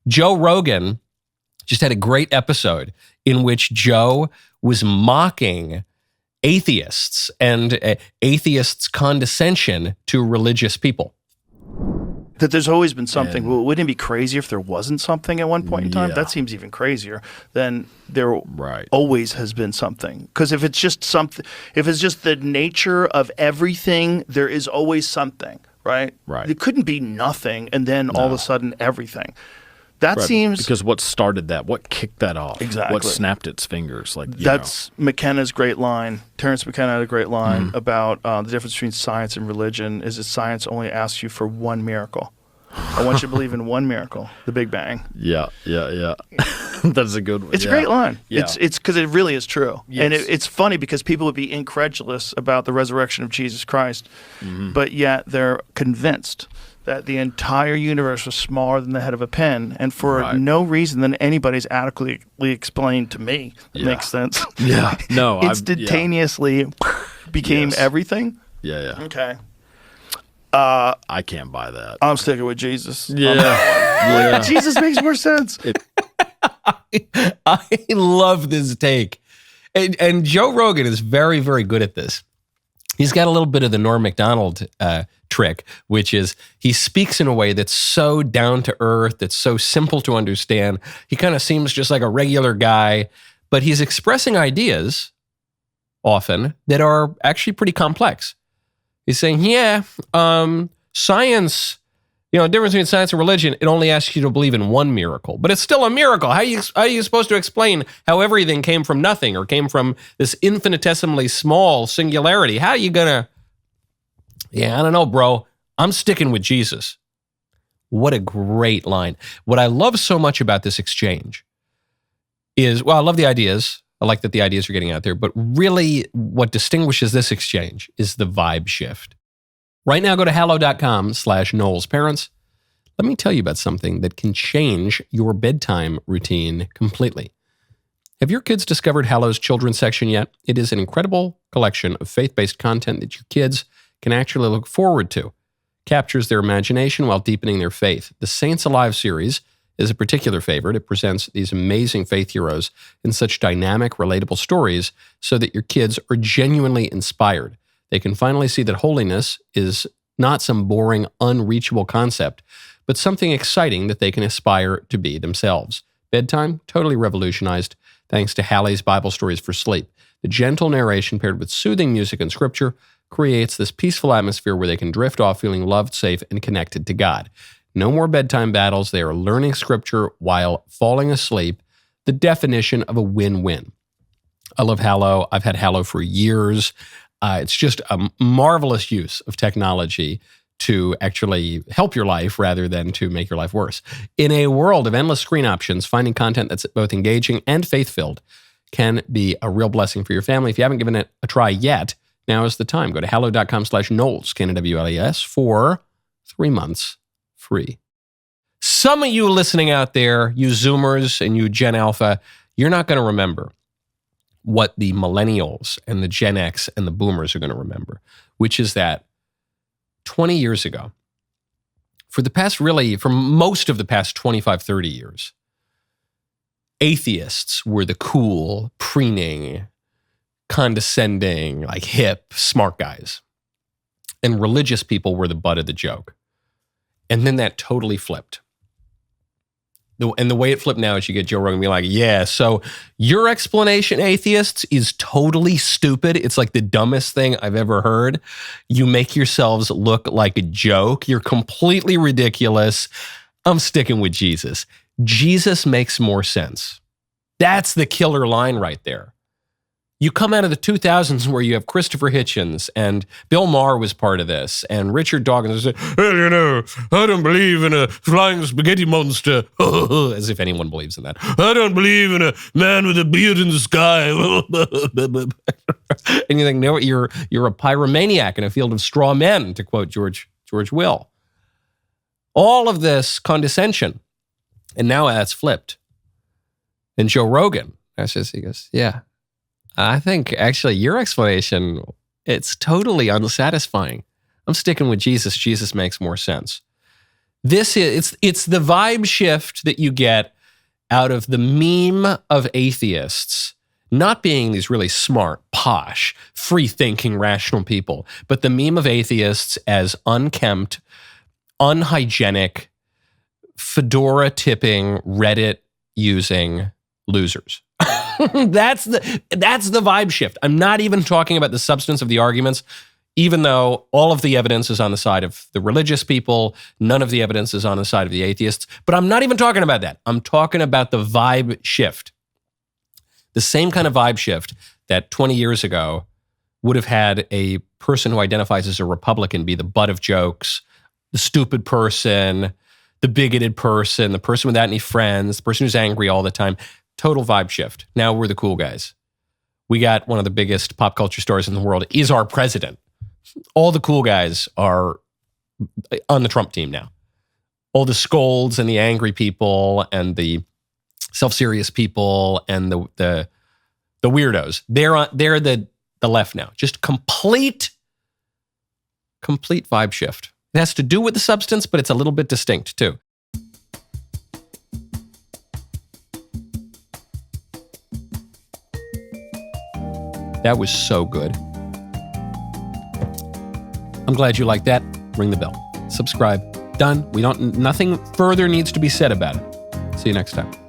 Joe Rogan just had a great episode in which Joe was mocking atheists and atheists' condescension to religious people. That there's always been something. Well, wouldn't it be crazy if there wasn't something at one point in time? Yeah. That seems even crazier. Then there always has been something. Because if it's just something, if it's just the nature of everything, there is always something, right? Right. It couldn't be nothing and then all of a sudden everything. That seems... Because what started that? What kicked that off? Exactly. What snapped its fingers? That's McKenna's great line. Terrence McKenna had a great line about the difference between science and religion is that science only asks you for one miracle. I want you to believe in one miracle, the Big Bang. Yeah. That's a good one. It's a great line. Yeah. It's because it really is true. Yes. And it's funny because people would be incredulous about the resurrection of Jesus Christ, but yet they're convinced that the entire universe was smaller than the head of a pin, and for no reason than anybody's adequately explained to me. It makes sense. Yeah. No. Instantaneously became everything. Yeah. Okay. I can't buy that. I'm sticking with Jesus. Yeah. Jesus makes more sense. I love this take. And Joe Rogan is very, very good at this. He's got a little bit of the Norm Macdonald trick, which is he speaks in a way that's so down to earth, that's so simple to understand. He kind of seems just like a regular guy, but he's expressing ideas often that are actually pretty complex. He's saying, science, the difference between science and religion, it only asks you to believe in one miracle, but it's still a miracle. How are you supposed to explain how everything came from nothing or came from this infinitesimally small singularity? How are you going to... I don't know, bro. I'm sticking with Jesus. What a great line. What I love so much about this exchange is, I love the ideas. I like that the ideas are getting out there, but really what distinguishes this exchange is the vibe shift. Right now, go to hallow.com/KnowlesParents. Let me tell you about something that can change your bedtime routine completely. Have your kids discovered Hallow's children's section yet? It is an incredible collection of faith-based content that your kids can actually look forward to. Captures their imagination while deepening their faith. The Saints Alive series is a particular favorite. It presents these amazing faith heroes in such dynamic, relatable stories so that your kids are genuinely inspired. They can finally see that holiness is not some boring, unreachable concept, but something exciting that they can aspire to be themselves. Bedtime, totally revolutionized thanks to Hallie's Bible Stories for Sleep. The gentle narration paired with soothing music and scripture creates this peaceful atmosphere where they can drift off feeling loved, safe, and connected to God. No more bedtime battles. They are learning scripture while falling asleep, the definition of a win-win. I love Hallow. I've had Hallow for years. It's just a marvelous use of technology to actually help your life rather than to make your life worse. In a world of endless screen options, finding content that's both engaging and faith-filled can be a real blessing for your family. If you haven't given it a try yet, now is the time. Go to hallow.com/Knowles, KNWLES, for 3 months free. Some of you listening out there, you Zoomers and you Gen Alpha, you're not going to remember what the millennials and the Gen X and the boomers are going to remember, which is that 20 years ago, for most of the past 25, 30 years, atheists were the cool, preening, condescending, like hip, smart guys. And religious people were the butt of the joke. And then that totally flipped. And the way it flipped now is you get Joe Rogan be like, so your explanation, atheists, is totally stupid. It's like the dumbest thing I've ever heard. You make yourselves look like a joke. You're completely ridiculous. I'm sticking with Jesus. Jesus makes more sense. That's the killer line right there. You come out of the 2000s where you have Christopher Hitchens and Bill Maher was part of this and Richard Dawkins said, I don't believe in a flying spaghetti monster. As if anyone believes in that. I don't believe in a man with a beard in the sky. And you think, no, you're a pyromaniac in a field of straw men, to quote George Will. All of this condescension. And now that's flipped. And Joe Rogan, he goes, I think actually your explanation, it's totally unsatisfying. I'm sticking with Jesus. Jesus makes more sense. It's the vibe shift that you get out of the meme of atheists not being these really smart, posh, free-thinking, rational people, but the meme of atheists as unkempt, unhygienic, fedora-tipping, Reddit-using losers. That's the vibe shift. I'm not even talking about the substance of the arguments, even though all of the evidence is on the side of the religious people, none of the evidence is on the side of the atheists. But I'm not even talking about that. I'm talking about the vibe shift. The same kind of vibe shift that 20 years ago would have had a person who identifies as a Republican be the butt of jokes, the stupid person, the bigoted person, the person without any friends, the person who's angry all the time. Total vibe shift. Now we're the cool guys. We got one of the biggest pop culture stories in the world is our president. All the cool guys are on the Trump team now. All the scolds and the angry people and the self-serious people and the weirdos. They're the left now. Just complete vibe shift. It has to do with the substance, but it's a little bit distinct too. That was so good. I'm glad you liked that. Ring the bell. Subscribe. Done. Nothing further needs to be said about it. See you next time.